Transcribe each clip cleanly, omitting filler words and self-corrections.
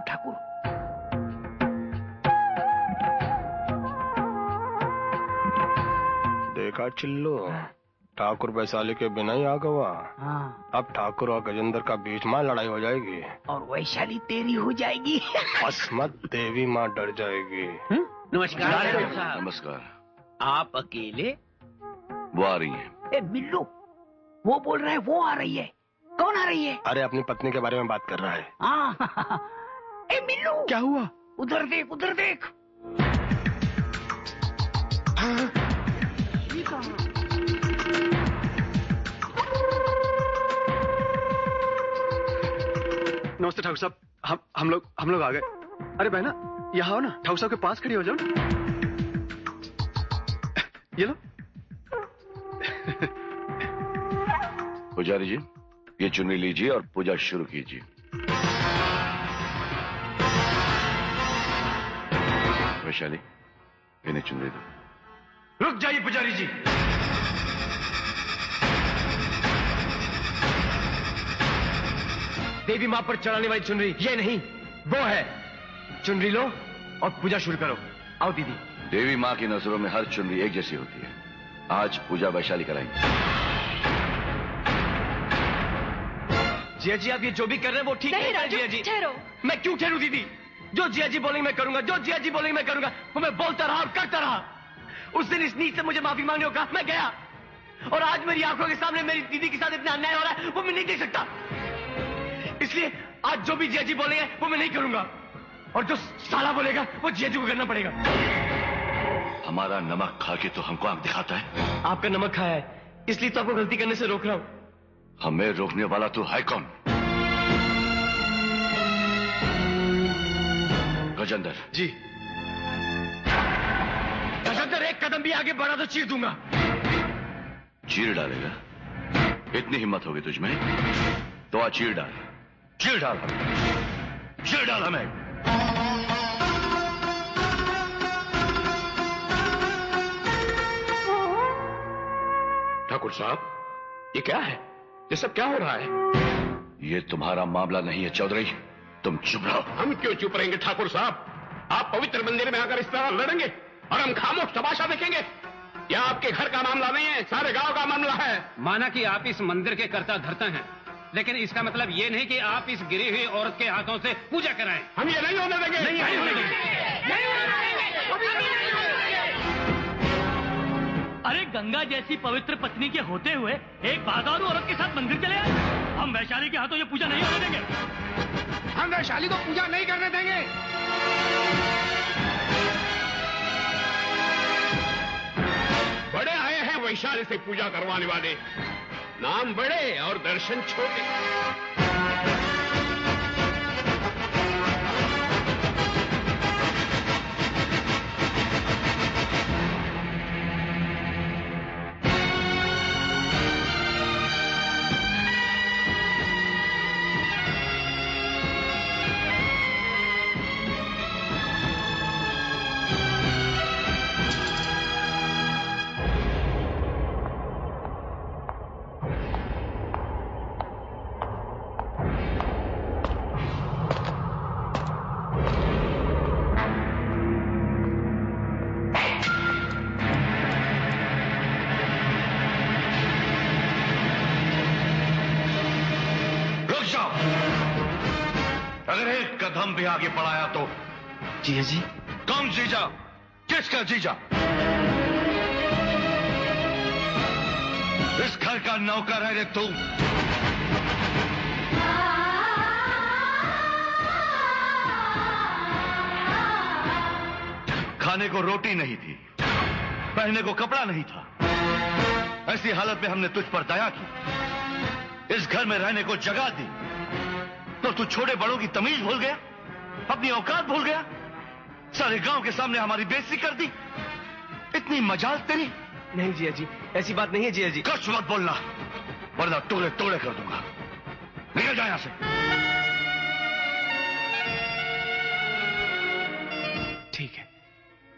ठाकुर ठाकुर। देखा चिल्लो, ठाकुर वैशाली के बिना ही आ गवा। हाँ। अब ठाकुर और गजेंद्र का बीच में लड़ाई हो जाएगी और वैशाली तेरी हो जाएगी। अस्मत देवी माँ डर जाएगी। नमस्कार। नमस्कार। आप अकेले? वो आ रही हैं। ए मिल्लू, वो बोल रहा है वो आ रही है। कौन आ रही है? अरे अपनी पत्नी के बारे में बात कर रहा है। ए मिल्लू, क्या हुआ? उधर देख, उधर देख। नमस्ते ठाकुर साहब, हम लोग आ गए। अरे बहना, यहाँ आओ ना, ठाकुर साहब के पास खड़ी हो जाओ ना। ये लो। पुजारी जी, ये चुन्नी लीजिए और पूजा शुरू कीजिए। वैशाली, इन्हें चुन्नी दो। रुक जाइए पुजारी जी। देवी मां पर चढ़ाने वाली चुनरी ये नहीं, वो है। चुनरी लो और पूजा शुरू करो। आओ दीदी। देवी मां की नजरों में हर चुनरी एक जैसी होती है। आज पूजा वैशाली कराएंगे। जिया जी, आप ये जो भी कर रहे हैं वो ठीक नहीं है। जिया जी, ठहरो। मैं क्यों ठहरू दीदी? जो जिया जी बोलेंगे मैं करूंगा, जो जिया जी बोलेंगे मैं करूंगा। वो मैं बोलता रहा और करता रहा। उस दिन इस नीच से मुझे माफी मांगने को कहा, मैं गया। और आज मेरी आंखों के सामने मेरी दीदी के साथ इतना अन्याय हो रहा है, वो मैं नहीं देख सकता। इसलिए आज जो भी जिया जी बोलेंगे वो मैं नहीं करूंगा। और जो साला बोलेगा वो जिया जी को करना पड़ेगा। हमारा नमक खा के तो हमको आंख दिखाता है। आपका नमक खाया है, इसलिए तो आपको गलती करने से रोक रहा हूं। हमें रोकने वाला तो है कौन? गजेंद्र जी। गजेंद्र, एक कदम भी आगे बढ़ा तो चीर दूंगा। चीर डालेगा? इतनी हिम्मत होगी तुझमें तो आज चीर डाल। चीर डाल हमें, चीर डाल हमें। ठाकुर साहब, ये क्या है? ये सब क्या हो रहा है? ये तुम्हारा मामला नहीं है चौधरी, तुम चुप रहो। हम क्यों चुप रहेंगे ठाकुर साहब? आप पवित्र मंदिर में आकर इस तरह लड़ेंगे और हम खामोश तमाशा देखेंगे? यह आपके घर का मामला नहीं है, सारे गांव का मामला है। माना कि आप इस मंदिर के कर्ता धर्ता हैं, लेकिन इसका मतलब ये नहीं कि आप इस गिरी हुई औरत के हाथों से पूजा कराएं। हम ये नहीं होने देंगे। नहीं होने देंगे। अरे गंगा जैसी पवित्र पत्नी के होते हुए एक बाजारू औरत के साथ मंदिर चले आए। हम वैशाली के हाथों ये पूजा नहीं होने देंगे। हम वैशाली को पूजा नहीं करने देंगे। बड़े आए हैं वैशाली से पूजा करवाने वाले, नाम बड़े और दर्शन छोटे। कदम भी आगे बढ़ाया तो जीजा जी। कौन जीजा? किसका जीजा? इस घर का नौकर है रे तू। खाने को रोटी नहीं थी, पहनने को कपड़ा नहीं था। ऐसी हालत में हमने तुझ पर दया की, इस घर में रहने को जगह दी, तो तू छोटे बड़ों की तमीज भूल गया, अपनी औकात भूल गया, सारे गांव के सामने हमारी बेइज्जती कर दी। इतनी मजाल तेरी? नहीं जिया जी, ऐसी बात नहीं है जिया जी। कुछ मत बोलना, वरना टुकड़े टुकड़े कर दूंगा। निकल जा यहां से। ठीक है,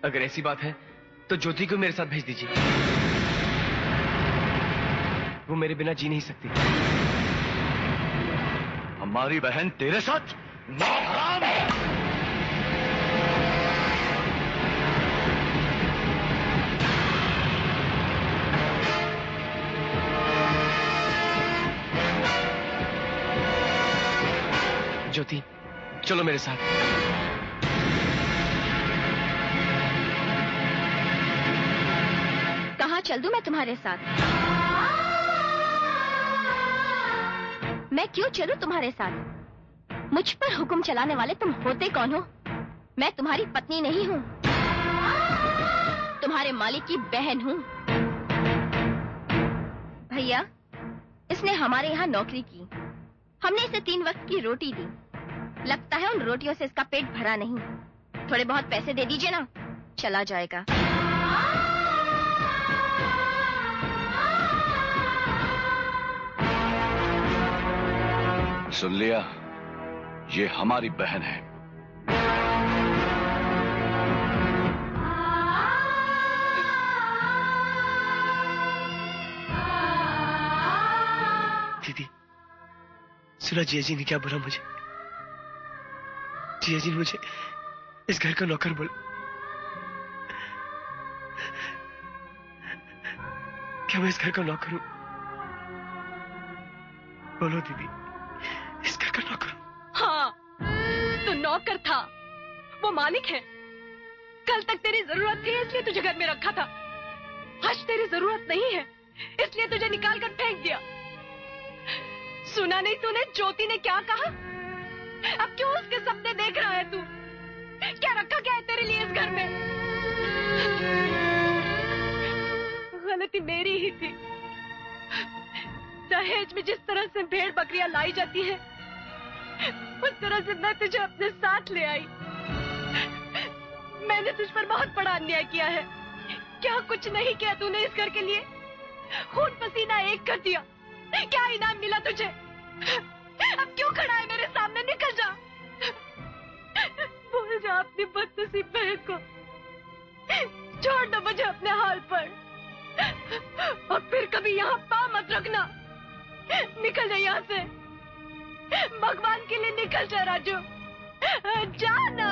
अगर ऐसी बात है तो ज्योति को मेरे साथ भेज दीजिए। वो मेरे बिना जी नहीं सकती। हमारी बहन तेरे साथ? नाहराम! ज्योति, चलो मेरे साथ। कहाँ चल दूं मैं तुम्हारे साथ? मैं क्यों चलूं तुम्हारे साथ? मुझ पर हुक्म चलाने वाले तुम होते कौन हो? मैं तुम्हारी पत्नी नहीं हूँ, तुम्हारे मालिक की बहन हूँ। भैया, इसने हमारे यहाँ नौकरी की, हमने इसे 3 वक्त की रोटी दी। लगता है उन रोटियों से इसका पेट भरा नहीं। थोड़े बहुत पैसे दे दीजिए ना, चला जाएगा। सुन लिया, ये हमारी बहन है। दीदी, सुना जिया जी ने क्या बोला मुझे? जिया जी ने मुझे इस घर का नौकर बोला। क्या मैं इस घर का नौकर हूं? बोलो दीदी, इस घर का नौकर हूं? हाँ, तो नौकर था, वो मालिक है। कल तक तेरी जरूरत थी इसलिए तुझे घर में रखा था। आज तेरी जरूरत नहीं है इसलिए तुझे निकाल कर फेंक दिया। सुना नहीं तूने ज्योति ने क्या कहा? अब क्यों उसके सपने देख रहा है तू? क्या रखा क्या है तेरे लिए इस घर में? गलती मेरी ही थी। दहेज में जिस तरह से भेड़ बकरियां लाई जाती है, उस तरह से मैं तुझे अपने साथ ले आई। मैंने तुझ पर बहुत बड़ा अन्याय किया है। क्या कुछ नहीं किया तूने इस घर के लिए? खून पसीना एक कर दिया। क्या इनाम मिला तुझे? अब क्यों खड़ा है मेरे सामने? निकल जा, भूल जा अपनी बदनसीब बहन को, छोड़ दो मुझे अपने हाल पर, और फिर कभी यहाँ पाँव मत रखना। निकल जा यहाँ से, भगवान के लिए निकल जा राजू, जाना।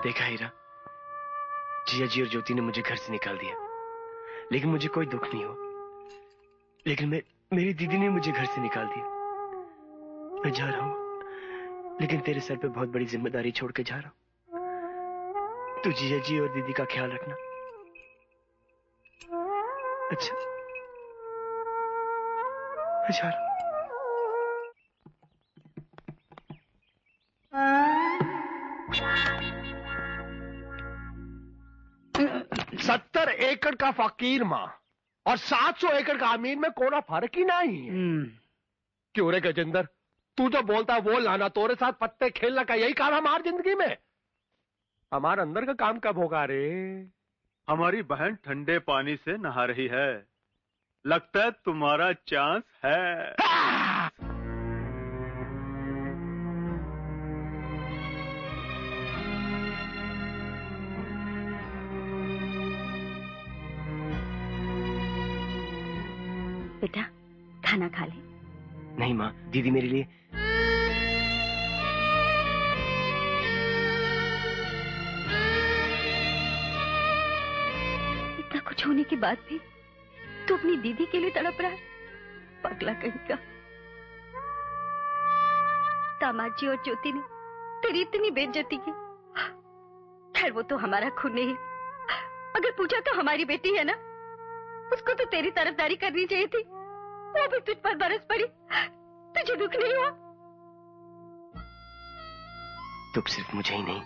देखा हीरा, जिया जी और ज्योति ने मुझे घर से निकाल दिया, लेकिन मुझे कोई दुख नहीं हुआ। लेकिन मेरी दीदी ने मुझे घर से निकाल दिया। मैं जा रहा हूँ, लेकिन तेरे सर पे बहुत बड़ी जिम्मेदारी छोड़ के जा रहा हूँ। तू जिया जी और दीदी का ख्याल रखना। अच्छा, मैं जा रहा हूँ। 70 एकड़ का फकीर माँ और 700 एकड़ का अमीर में कोई फर्क ही नहीं है। क्यों रे गजेंद्र, तू जो बोलता वो लाना, तोरे साथ पत्ते खेलना का यही काम हमारी जिंदगी में? हमारे अंदर का काम कब होगा रे? हमारी बहन ठंडे पानी से नहा रही है, लगता है तुम्हारा चांस है। बेटा, खाना खा ले। नहीं माँ, दीदी मेरे लिए इतना कुछ होने के बाद भी तू अपनी दीदी के लिए तड़प रहा है, पगला कहीं का। दामाद जी और ज्योति ने तेरी इतनी बेइज्जती की। खैर वो तो हमारा खून नहीं, अगर पूछा तो हमारी बेटी है ना, उसको तो तेरी तरफदारी करनी चाहिए थी। वो भी तुझ पर बरस पड़ी, तुझे दुख नहीं हुआ? दुख सिर्फ मुझे ही नहीं,